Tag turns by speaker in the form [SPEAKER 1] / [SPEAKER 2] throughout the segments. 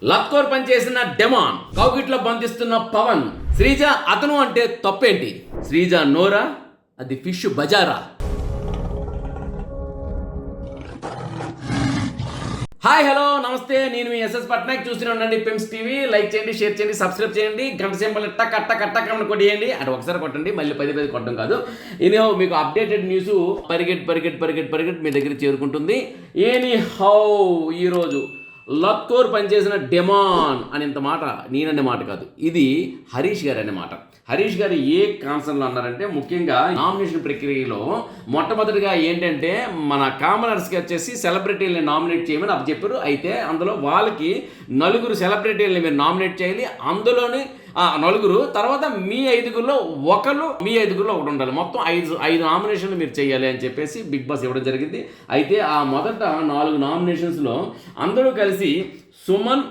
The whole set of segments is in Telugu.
[SPEAKER 1] లత్కోర్ పనిచేసిన డెమాన్, కౌగిట్లో బంధిస్తున్న పవన్. శ్రీజ అతను అంటే తప్పేంటి? శ్రీజ నోరా, అది ఫిష్ బజారా. హాయ్ హలో నమస్తే, నేను మీ ఎస్ఎస్ పట్నాయక్. చూస్తూనే ఉండండి పిమ్స్ టీవీ. లైక్ చేయండి, షేర్ చేయండి, సబ్స్క్రైబ్ చేయండి. గంట సింబల్ టక్ కొట్టేయండి. అంటే ఒకసారి కొట్టండి, మళ్ళీ పది కొట్టడం కాదు. ఇది మీకు అప్డేటెడ్ న్యూస్ పరిగెట్ మీ దగ్గర చేరుకుంటుంది. ఎనీ హౌ ఈరోజు లత్కోర్ పనిచేసిన డెమాన్ అనేంత మాట నేననే మాట కాదు, ఇది హరీష్ గారు అనే మాట. హరీష్ గారు ఏ కాన్సర్న్లో అన్నారంటే, ముఖ్యంగా నామినేషన్ ప్రక్రియలో మొట్టమొదటిగా ఏంటంటే మన కామనర్స్కి వచ్చేసి సెలబ్రిటీలని నామినేట్ చేయమని అప్పుడు చెప్పారు. అయితే అందులో వాళ్ళకి నలుగురు సెలబ్రిటీలని మీరు నామినేట్ చేయాలి. అందులోని నలుగురు తర్వాత మీ ఐదుగురిలో ఒకటి ఉండాలి. మొత్తం ఐదు నామినేషన్లు మీరు చేయాలి అని చెప్పేసి బిగ్ బాస్ ఇవ్వడం జరిగింది. అయితే ఆ మొదట 4 నామినేషన్స్లో అందరూ కలిసి సుమన్,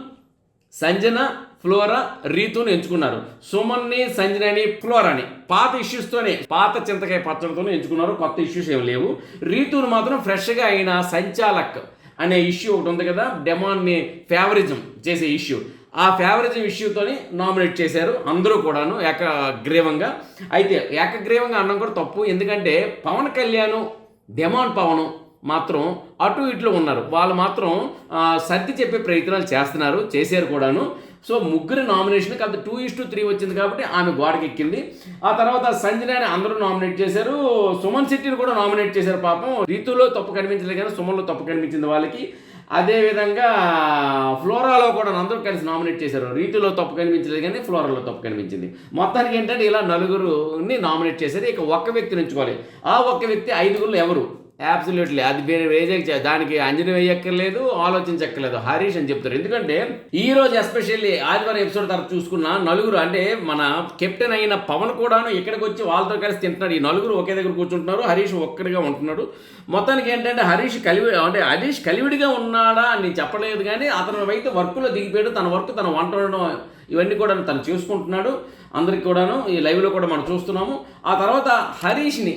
[SPEAKER 1] సంజన, ఫ్లోరా, రీతుని ఎంచుకున్నారు. సుమన్ని, సంజనని, ఫ్లోరాని పాత ఇష్యూస్తోనే, పాత చింతకాయ పచ్చడితోనే ఎంచుకున్నారు. కొత్త ఇష్యూస్ ఏమి లేవు. రీతుని మాత్రం ఫ్రెష్గా అయిన సంచాలక్ అనే ఇష్యూ ఒకటి ఉంది కదా, డెమాన్ని ఫేవరిజం చేసే ఇష్యూ, ఆ ఫేవరిజం ఇష్యూతోని నామినేట్ చేశారు అందరూ కూడాను ఏకగ్రీవంగా. అయితే ఏకగ్రీవంగా అన్నం కూడా తప్పు, ఎందుకంటే పవన్ కళ్యాణ్, డెమాన్ పవన్ మాత్రం అటు ఇట్లు ఉన్నారు. వాళ్ళు మాత్రం సర్ది చెప్పే ప్రయత్నాలు చేశారు కూడాను. సో ముగ్గురు నామినేషన్ కాదు, 2:3 వచ్చింది కాబట్టి ఆమె గోడకి ఎక్కింది. ఆ తర్వాత సంజనాని అందరూ నామినేట్ చేశారు. సుమన్ శెట్టిని కూడా నామినేట్ చేశారు. పాపం రీతులో తప్పు కనిపించలేదు కానీ సుమన్లో తప్పు కనిపించింది వాళ్ళకి. అదేవిధంగా ఫ్లోరాలో కూడా అందరూ కలిసి నామినేట్ చేశారు. రీతిలో తప్పు కనిపించలేదు కానీ ఫ్లోరాలో తప్పు కనిపించింది. మొత్తానికి ఏంటంటే ఇలా నలుగురుని నామినేట్ చేశారు. ఇక ఒక్క వ్యక్తిని ఎంచుకోవాలి. ఆ ఒక్క వ్యక్తి 5గురిలో ఎవరు? అబ్సల్యూట్లీ అది దానికి అంజనీ వేయక్కర్లేదు, ఆలోచించక్కర్లేదు, హరీష్ అని చెప్తారు. ఎందుకంటే ఈ రోజు ఎస్పెషల్లీ ఆదివారం ఎపిసోడ్ తర్వాత చూసుకున్న నలుగురు, అంటే మన కెప్టెన్ అయిన పవన్ కూడాను ఇక్కడికి వచ్చి వాళ్ళతో కలిసి తింటున్నాడు. ఈ నలుగురు ఒకే దగ్గర కూర్చుంటున్నారు, హరీష్ ఒక్కడిగా ఉంటున్నాడు. మొత్తానికి ఏంటంటే హరీష్ కలివిడిగా ఉన్నాడా అని చెప్పలేదు కానీ అతను అయితే వర్క్లో దిగిపోయాడు. తన వర్క్, తన వంట వండడం ఇవన్నీ కూడా తను చూసుకుంటున్నాడు. అందరికి కూడాను ఈ లైవ్లో కూడా మనం చూస్తున్నాము. ఆ తర్వాత హరీష్ని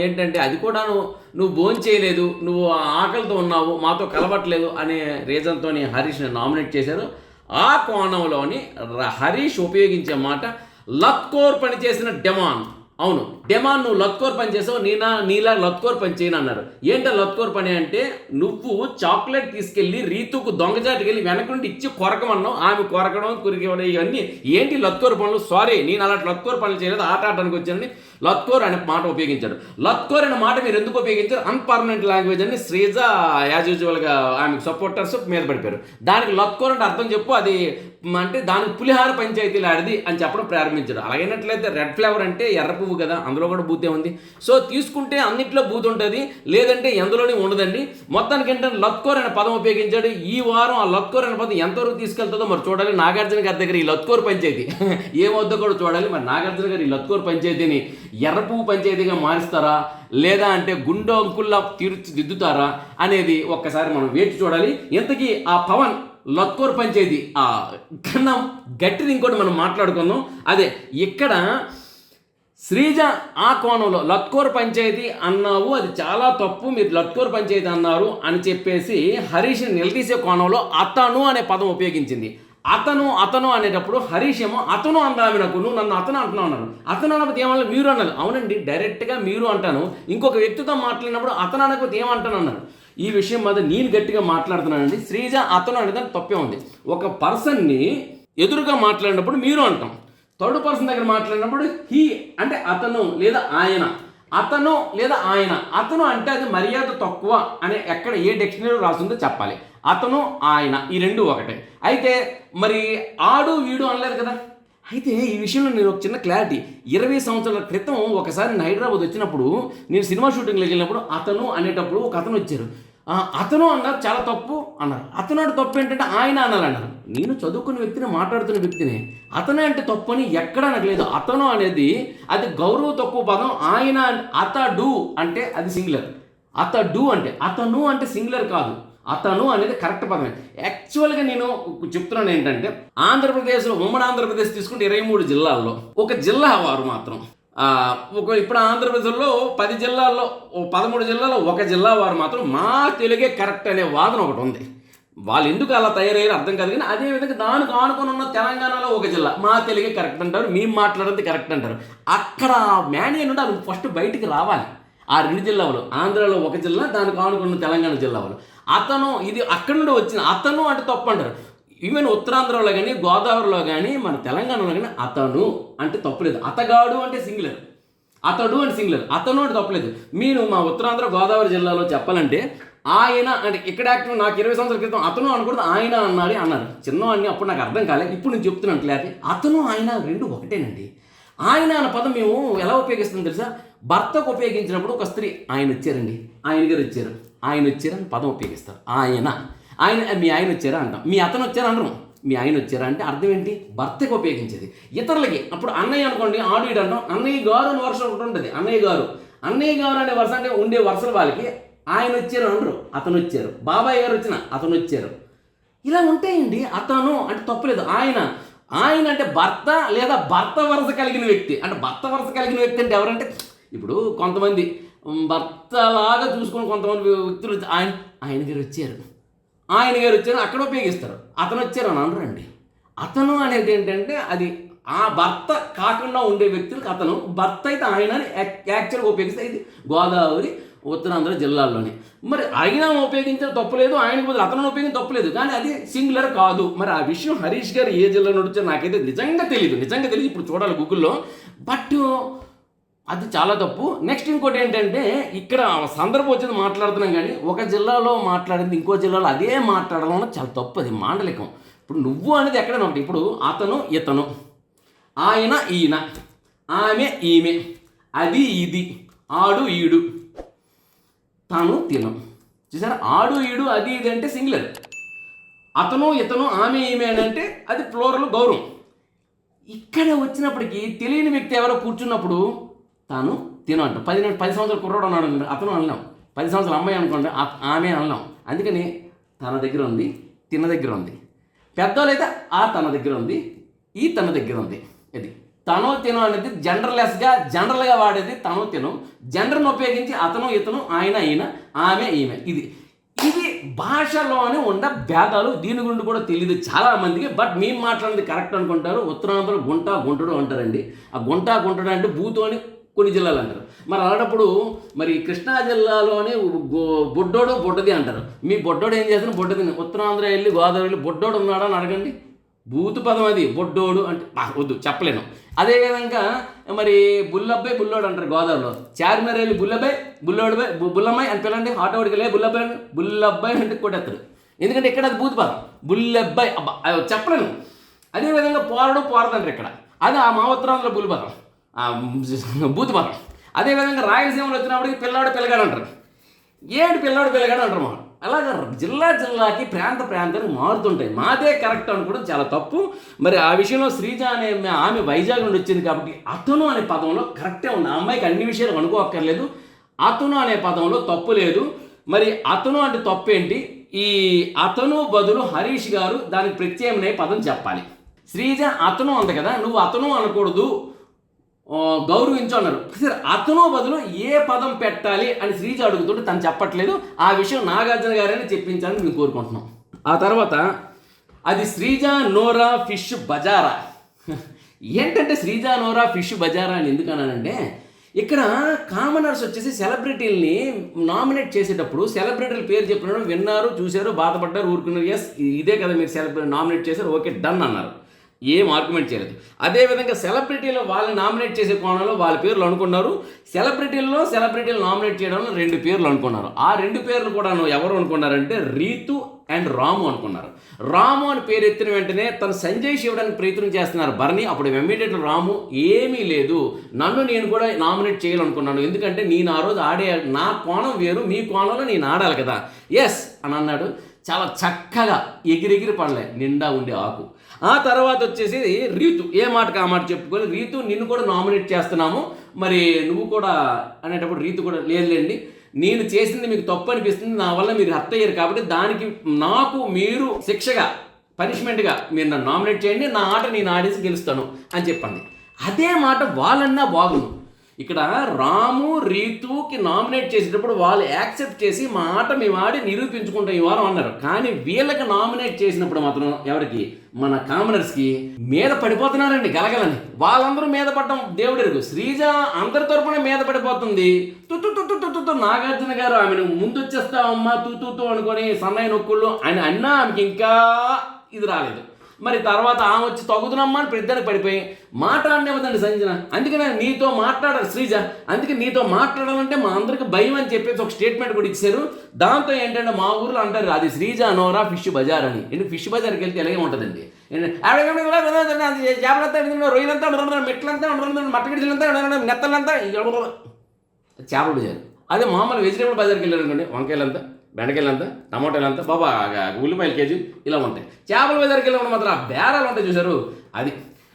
[SPEAKER 1] ఏంటంటే అది కూడాను నువ్వు భోజనం చేయలేదు, నువ్వు ఆకలితో ఉన్నావు, మాతో కలవట్లేదు అనే రీజన్తో హరీష్ని నామినేట్ చేశారు. ఆ కోణంలోని హరీష్ ఉపయోగించే మాట లత్కోర్ పని చేసిన డెమాన్. అవును డెమాన్, నువ్వు లత్కోర్ పని చేసావు, నీలా లత్కోర్ పని చేయను అన్నారు. ఏంటో లత్కోర్ పని అంటే, నువ్వు చాక్లెట్ తీసుకెళ్ళి రీతుకు దొంగజాటికి వెళ్ళి వెనక నుండి ఇచ్చి కొరకమన్నావు. ఆమె కొరకడం, కురికివ్వడం ఇవన్నీ ఏంటి లత్కోర్ పనులు? సారీ, నేను అలాంటి లత్కోర్ పనులు చేయలేదు, ఆట ఆడడానికి వచ్చానని లత్కోర్ అనే మాట ఉపయోగించాడు. లత్కోర్ అనే మాట మీరు ఎందుకు ఉపయోగించారు? అన్పర్మనెంట్ లాంగ్వేజ్ అని శ్రీజ యాజ్ యూజువల్గా ఆమెకు సపోర్టర్స్ మీద పడిపోయారు. దానికి లత్కోర్ అంటే అర్థం చెప్పు, అది అంటే దానికి పులిహార పంచాయతీలు ఆడిది అని చెప్పడం ప్రారంభించారు. అలాగైనట్లయితే రెడ్ ఫ్లేవర్ అంటే ఎర్ర పువ్వు కదా, అందులో కూడా బూతే ఉంది. సో తీసుకుంటే అన్నిట్లో బూత్ ఉంటుంది, లేదంటే ఎందులోనే ఉండదండి. మొత్తానికి ఏంటంటే లత్కోర్ అనే పదం ఉపయోగించాడు. ఈ వారం ఆ లత్కోర్ అనే పదం ఎంతవరకు తీసుకెళ్తుందో మరి చూడాలి. నాగార్జున గారి దగ్గర ఈ లత్కోర్ పంచాయతీ ఏమవుద్దో కూడా చూడాలి. మరి నాగార్జున గారు ఈ లత్కోర్ పంచాయతీని ఎర్ర పువ్వు పంచాయతీగా మారుస్తారా, లేదా అంటే గుండె అంకుల్లా తీర్చిదిద్దుతారా అనేది ఒక్కసారి మనం వేచి చూడాలి. ఇంతకీ ఆ పవన్ లత్కోర్ పంచాయతీ కన్నా గట్టిది ఇంకోటి మనం మాట్లాడుకుందాం. అదే ఇక్కడ శ్రీజ ఆ కోణంలో లత్కోర్ పంచాయతీ అన్నావు, అది చాలా తప్పు, మీరు లత్కోర్ పంచాయతీ అన్నారు అని చెప్పేసి హరీష్ని నిలదీసే కోణంలో అతను అనే పదం ఉపయోగించింది. అతను అనేటప్పుడు హరీష్ ఏమో అతను అన్నాను, నాకు నువ్వు నన్ను అతను అంటున్నావు అన్నాను. అతను అనకపోతే ఏమన్నా మీరు అన్నారు. అవునండి, డైరెక్ట్గా మీరు అంటాను. ఇంకొక వ్యక్తితో మాట్లాడినప్పుడు అతను అనకపోతే ఏమంటాను అన్నారు. ఈ విషయం మీద నేను గట్టిగా మాట్లాడుతున్నానండి. శ్రీజ అతను అనేదాన్ని తప్పే ఉంది. ఒక పర్సన్ని ఎదురుగా మాట్లాడినప్పుడు మీరు అంటాం, థర్డ్ పర్సన్ దగ్గర మాట్లాడినప్పుడు హీ అంటే అతను లేదా ఆయన, అతను లేదా ఆయన. అతను అంటే అది మర్యాద తక్కువ అనే ఎక్కడ ఏ డిక్షనరీలో రాసిందో చెప్పాలి. అతను, ఆయన ఈ రెండు ఒకటే. అయితే మరి ఆడు వీడు అనలేదు కదా. అయితే ఈ విషయంలో నేను ఒక చిన్న క్లారిటీ, 20 సంవత్సరాల క్రితం ఒకసారి నేను హైదరాబాద్ వచ్చినప్పుడు, నేను సినిమా షూటింగ్లోకి వెళ్ళినప్పుడు అతను అనేటప్పుడు ఒక అతను వచ్చారు. అతను అన్నారు చాలా తప్పు అన్నారు. అతను అంటే తప్పు ఏంటంటే ఆయన అనాలన్నారు. నేను చదువుకున్న వ్యక్తిని, మాట్లాడుతున్న వ్యక్తిని అతనే అంటే తప్పు అని ఎక్కడా నాకు లేదు. అతను అనేది అది గౌరవ తక్కువ పదం. ఆయన అతడు అంటే అది సింగులర్. అతడు అంటే అతను అంటే సింగులర్ కాదు, అతను అనేది కరెక్ట్ పదమే. యాక్చువల్గా నేను చెప్తున్నాను ఏంటంటే, ఆంధ్రప్రదేశ్లో ఉమ్మడి ఆంధ్రప్రదేశ్ తీసుకుంటే 23 జిల్లాల్లో ఒక జిల్లా వారు మాత్రం ఇప్పుడు ఆంధ్రప్రదేశ్లో 10 జిల్లాల్లో 13 జిల్లాల్లో ఒక జిల్లా వారు మాత్రం మా తెలుగే కరెక్ట్ అనే వాదన ఒకటి ఉంది. వాళ్ళు ఎందుకు అలా తయారయ్యారో అర్థం కాదు. కానీ అదేవిధంగా దానికి ఆనుకొని ఉన్న తెలంగాణలో ఒక జిల్లా, మా తెలుగే కరెక్ట్ అంటారు, మేము మాట్లాడేది కరెక్ట్ అంటారు. అక్కడ మేనేజ్ నుండి అది ఫస్ట్ బయటికి రావాలి. ఆ 2 జిల్లాలు, ఆంధ్రాలో ఒక జిల్లా, దానికి ఆనుకున్న తెలంగాణ జిల్లాలు. అతను ఇది అక్కడి నుండి వచ్చిన అతను అంటే తప్పు అంటారు. ఈవెన్ ఉత్తరాంధ్రలో కానీ, గోదావరిలో కానీ, మన తెలంగాణలో కానీ అతను అంటే తప్పులేదు. అతగాడు అంటే సింగులర్, అతడు అంటే సింగులర్, అతను అంటే తప్పలేదు. మీరు మా ఉత్తరాంధ్ర గోదావరి జిల్లాలో చెప్పాలంటే ఆయన అంటే ఇక్కడ యాక్టివ్ నాకు 20 సంవత్సరాల క్రితం అతను అనకూడదు, ఆయన అన్నారు చిన్నవాడిని. అప్పుడు నాకు అర్థం కాలేదు, ఇప్పుడు నేను చెప్తున్నాను క్లారిటీ. అతను ఆయన 2 ఒకటేనండి. ఆయన అన్న పదం మేము ఎలా ఉపయోగిస్తాం తెలుసా? భర్తకు ఉపయోగించినప్పుడు ఒక స్త్రీ ఆయన వచ్చారండి, ఆయన గారు వచ్చారు, ఆయన వచ్చారని పదం ఉపయోగిస్తారు. మీ ఆయన వచ్చారా అంటాం, మీ అతను వచ్చారా అనరు, మీ ఆయన వచ్చారా అంటే అర్థం ఏంటి? భర్తకు ఉపయోగించేది. ఇతరులకి అప్పుడు అన్నయ్య అనుకోండి, ఆడు ఈడు అంటాం. అన్నయ్య గారు అని వర్షం ఒకటి ఉంటుంది, అన్నయ్య గారు అనే వర్ష అంటే ఉండే వరుసలు వాళ్ళకి ఆయన వచ్చారు అనరు, అతను వచ్చారు. బాబాయ్ గారు వచ్చిన అతను వచ్చారు. ఇలా ఉంటాయండి. అతను అంటే తప్పులేదు. ఆయన అంటే భర్త లేదా భర్త వరుస కలిగిన వ్యక్తి. అంటే భర్త వరుస కలిగిన వ్యక్తి అంటే ఎవరంటే ఇప్పుడు కొంతమంది భర్తలాగా చూసుకుని కొంతమంది వ్యక్తులు ఆయన గారు వచ్చారు అక్కడ ఉపయోగిస్తారు. అతను వచ్చారు అని అనరండి. అతను అనేది ఏంటంటే అది ఆ భర్త కాకుండా ఉండే వ్యక్తులకు అతను, భర్త అయితే ఆయన అని యాక్చువల్గా ఉపయోగిస్తే ఇది గోదావరి ఉత్తరాంధ్ర జిల్లాల్లోనే. మరి ఆయన ఉపయోగించిన తప్పులేదు, ఆయనకు బదులు అతను ఉపయోగించిన తప్పులేదు, కానీ అది సింగులర్ కాదు. మరి ఆ విషయం హరీష్ గారు ఏ జిల్లాలో వచ్చారో నాకైతే నిజంగా తెలియదు. ఇప్పుడు చూడాలి గూగుల్లో. బట్ అది చాలా తప్పు. నెక్స్ట్ ఇంకోటి ఏంటంటే ఇక్కడ సందర్భం వచ్చేది మాట్లాడుతున్నాం, కానీ ఒక జిల్లాలో మాట్లాడింది ఇంకో జిల్లాలో అదే మాట్లాడడం చాలా తప్పు. అది మాండలికం. ఇప్పుడు నువ్వు అనేది ఎక్కడైనా ఒకటి. ఇప్పుడు అతను ఇతను, ఆయన ఈయన, ఆమె ఈమె, అది ఇది, ఆడు ఈడు, తను తిను. చూసారా? ఆడు ఈడు అది ఇది అంటే సింగులర్. అతను ఇతను ఆమె ఈమె అని అంటే అది ప్లూరల్, గౌరవం. ఇక్కడ వచ్చినప్పటికీ తెలియని వ్యక్తి ఎవరో కూర్చున్నప్పుడు తాను తిను అంటాం. 10 సంవత్సరాల కుర్రాడు అన్నాడు, అతను అనలేం. 10 సంవత్సరాల అమ్మాయి అనుకోండి, ఆమె అనలేం. అందుకని తన దగ్గర ఉంది, తిన దగ్గర ఉంది. పెద్దవాళ్ళు అయితే ఆ తన దగ్గర ఉంది, ఈ తన దగ్గర ఉంది. ఇది తను తిను అనేది జనరల్గా వాడేది తను తిను. జెండర్ను ఉపయోగించి అతను ఇతను, ఆయన ఈయన, ఆమె ఈమె. ఇది భాషలోనే ఉన్న భేదాలు. దీని గురించి కూడా తెలియదు చాలా మందికి. బట్ మేము మాట్లాడేది కరెక్ట్ అనుకుంటారు. ఉత్తరాంధ్రలో గుంటడు అంటారండి. ఆ గుంటడు అంటే బూతు అని కొన్ని జిల్లాలు అంటారు. మరి అలాంటప్పుడు మరి కృష్ణా జిల్లాలోనే బొడ్డోడు బొడ్డది అంటారు. మీ బొడ్డోడు ఏం చేస్తాను? బొడ్డది. ఉత్తరాంధ్ర వెళ్ళి గోదావరి వెళ్ళి బొడ్డోడు ఉన్నాడా అని అడగండి. బూతు పదం అది. బొడ్డోడు అంటే వద్దు, చెప్పలేను. అదేవిధంగా మరి బుల్లోడు అంటారు గోదావరిలో. చార్మినార్ వెళ్ళి బుల్లమ్మాయి అని పిల్లండి. ఆటోడికి వెళ్ళి బుల్లబ్బాయి అంటే కొట్టేస్తాడు. ఎందుకంటే ఇక్కడ అది బూతు పదం. బుల్లబ్బాయి అబ్బా చెప్పలేను. అదేవిధంగా పోరదంటారు ఇక్కడ. అది ఆ మా ఉత్తరాంధ్రలో బుల్లి పదం, బూతు పదం. అదేవిధంగా రాయలసీమలో వచ్చినప్పటికి పిల్లగాడు అంటారు. పిల్లాడు అంటారు. మా అలాగా జిల్లాకి ప్రాంతానికి మారుతుంటాయి. మాదే కరెక్ట్ అనుకోవడం చాలా తప్పు. మరి ఆ విషయంలో శ్రీజ అనే ఆమె వైజాగ్ నుండి వచ్చింది కాబట్టి అతను అనే పదంలో కరెక్టే ఉంది. ఆ అమ్మాయికి అన్ని విషయాలు అనుకోక్కర్లేదు. అతను అనే పదంలో తప్పు లేదు. మరి అతను అంటే తప్పు ఏంటి? ఈ అతను బదులు హరీష్ గారు దానికి ప్రత్యామ్నాయ పదం చెప్పాలి. శ్రీజ అతను అంది కదా, నువ్వు అతను అనకూడదు, గౌరవించు అన్నారు. సరే, అతను బదులు ఏ పదం పెట్టాలి అని శ్రీజ అడుగుతుంటే తను చెప్పట్లేదు. ఆ విషయం నాగార్జున గారైనా చెప్పించాలని మేము కోరుకుంటున్నాం. ఆ తర్వాత అది శ్రీజ నోరా ఫిష్ బజారా. ఏంటంటే శ్రీజ నోరా ఫిష్ బజారా అని ఎందుకన్నానంటే, ఇక్కడ కామనర్స్ వచ్చేసి సెలబ్రిటీలని నామినేట్ చేసేటప్పుడు సెలబ్రిటీల పేరు చెప్పినప్పుడు విన్నారు, చూశారు, బాధపడ్డారు, ఊరుకున్నారు. ఎస్ ఇదే కదా మీరు నామినేట్ చేశారు, ఓకే డన్ అన్నారు. ఏం ఆర్గ్యుమెంట్ చేయలేదు. అదేవిధంగా సెలబ్రిటీలో వాళ్ళని నామినేట్ చేసే కోణంలో వాళ్ళ పేర్లు అనుకున్నారు. సెలబ్రిటీలు నామినేట్ చేయడంలో 2 పేర్లు అనుకున్నారు. ఆ 2 పేర్లు కూడా ఎవరు అనుకున్నారంటే రీతు అండ్ రాము అనుకున్నారు. రాము అని పేరు ఎత్తిన వెంటనే తను సంజయ్ శివడానికి ప్రయత్నం చేస్తున్నారు భరణి. అప్పుడు ఇమ్మీడియట్ రాము ఏమీ లేదు, నేను కూడా నామినేట్ చేయాలనుకున్నాను, ఎందుకంటే నేను ఆ రోజు ఆడే నా కోణం వేరు, మీ కోణంలో నేను ఆడాలి కదా, ఎస్ అని అన్నాడు. చాలా చక్కగా ఎగిరెగిరి పడలే, నిండా ఉండే ఆకు. ఆ తర్వాత వచ్చేసి రీతు ఏ మాటకు ఆ మాట చెప్పుకొని, రీతు నిన్ను కూడా నామినేట్ చేస్తున్నాము, మరి నువ్వు కూడా అనేటప్పుడు రీతు కూడా లేదులేండి, నేను చేసింది మీకు తప్పు అనిపిస్తుంది, నా వల్ల మీరు హర్ట్ అయ్యారు కాబట్టి దానికి నాకు మీరు శిక్షగా పనిష్మెంట్గా మీరు నన్ను నామినేట్ చేయండి, నా ఆట నేను ఆడేసి గెలుస్తాను అని చెప్పండి. అదే మాట వాళ్ళన్నా బాగుంది. ఇక్కడ రాము రీతుకి నామినేట్ చేసేటప్పుడు వాళ్ళు యాక్సెప్ట్ చేసి మా ఆట మేము ఆడి నిరూపించుకుంటాం ఈ వారం అన్నారు. కానీ వీళ్ళకి నామినేట్ చేసినప్పుడు మాత్రం ఎవరికి, మన కామనర్స్కి మీద పడిపోతున్నారండి గలగలని. వాళ్ళందరూ మీద పడటం దేవుడికి. శ్రీజ అందరి తరపున మీద పడిపోతుంది. తుత్తు నాగార్జున గారు ఆమెను ముందు వచ్చేస్తావమ్మా తూ అనుకొని సన్నాయి నొక్కుళ్ళు ఆయన అన్నా ఆమెకి ఇంకా ఇది రాలేదు. మరి తర్వాత ఆమె వచ్చి తగ్గుతున్నామ్మా అని పెద్దనికి పడిపోయి మాట్లాడనివ్వదండి సంజన. అందుకనే నీతో మాట్లాడారు శ్రీజ, అందుకే నీతో మాట్లాడాలంటే మా అందరికి భయం అని చెప్పేసి ఒక స్టేట్మెంట్ కూడా ఇచ్చారు. దాంతో ఏంటంటే మా ఊర్లో అంటారు అది శ్రీజ నోరా ఫిష్ బజార్ అని. ఎందుకు ఫిష్ బజార్కి వెళ్తే ఎలాగే ఉంటుందండి, చేపలంతా రొయ్యలంతా మెట్లంతా మట్టగిడిలంతా నెత్తలంతా చేపల బజార్. అదే మామూలు వెజిటేబుల్ బజార్కి వెళ్ళారు అనుకోండి, వంకాయలంతా బెండకాయలంతా టమాటాలంతా బాబా ఉల్లిపాయలు కేజీ ఇలా ఉంటాయి. చేపల బజార్కి వెళ్ళినప్పుడు మాత్రం ఆ బేరాలు ఉంటాయి చూసారు అది.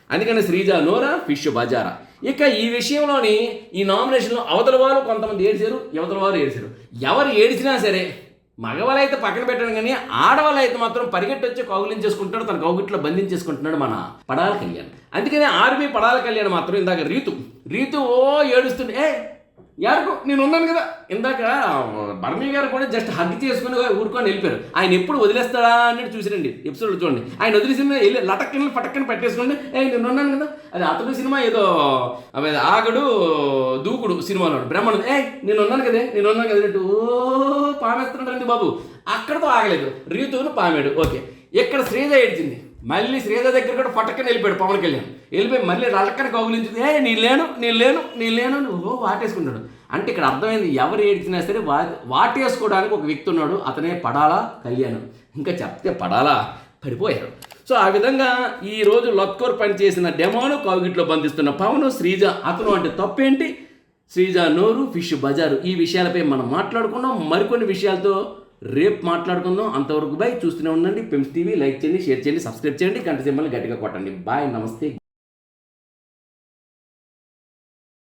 [SPEAKER 1] అందుకని శ్రీజ నోరా ఫిష్ బజారా. ఇక ఈ విషయంలోని ఈ నామినేషన్లో అవతల వారు కొంతమంది ఏడిచారు, యువతల వారు ఏడిచారు. ఎవరు ఏడిచినా సరే మగవాళ్ళు అయితే పక్కన పెట్టాడు, కానీ ఆడవాళ్ళు అయితే మాత్రం పరిగెట్టి వచ్చి కౌగిలించేసుకుంటాడు, తన కౌగిట్లో బంధించేసుకుంటున్నాడు మన పడాల కళ్యాణ్. అందుకని ఆర్మీ పడాల కళ్యాణ్ మాత్రం ఇందాక రీతు ఓ ఏడుస్తుంది. యారకు నేను ఉన్నాను కదా. ఇందాక బర్మీ గారు కూడా జస్ట్ హగ్ చేసుకుని ఊరుకొని వెళ్ళిపోయారు. ఆయన ఎప్పుడు వదిలేస్తాడా అన్నట్టు చూసిరండి ఎపిసోడ్ చూడండి. ఆయన వదిలేసిన వెళ్ళి లటక్కని పటక్కని పెట్టేసుకోండి, నేను ఉన్నాను కదా. అది అతడు సినిమా ఏదో ఆగడు దూకుడు సినిమాలో బ్రహ్మణుడు నేను ఉన్నాను కదా అన్నట్టు ఓ పామేస్తున్నాడండి బాబు. అక్కడతో ఆగలేదు, రీతును పామాడు. ఓకే, ఇక్కడ శ్రీజ ఏడ్చింది. మళ్ళీ శ్రీజ దగ్గర కూడా పట్టక్కని వెళ్ళిపోయాడు పవన్ కళ్యాణ్. వెళ్ళిపోయి మళ్ళీ రళ్ళక్కని కౌగులించింది. నేను లేను నువ్వు వాటేసుకుంటాడు. అంటే ఇక్కడ అర్థమైంది, ఎవరు ఏడ్చినా సరే వాటేసుకోవడానికి ఒక వ్యక్తి ఉన్నాడు, అతనే పడాలా కళ్యాణ్. ఇంకా చెప్తే పడాలా పడిపోయారు. సో ఆ విధంగా ఈరోజు లత్కోర్ పనిచేసిన డెమోను కౌగిట్లో బంధిస్తున్న పవన్ శ్రీజ అతను అంటే తప్పేంటి, శ్రీజ నోరు ఫిష్ బజారు. ఈ విషయాలపై మనం మాట్లాడుకున్నాం. మరికొన్ని విషయాలతో రేపు మాట్లాడుకుందాం. అంతవరకు బై. చూస్తూనే ఉండండి పెమ్స్ టీవీ. లైక్ చేయండి, షేర్ చేయండి, సబ్స్క్రైబ్ చేయండి, గంట సింబల్ని గట్టిగా కొట్టండి. బాయ్, నమస్తే.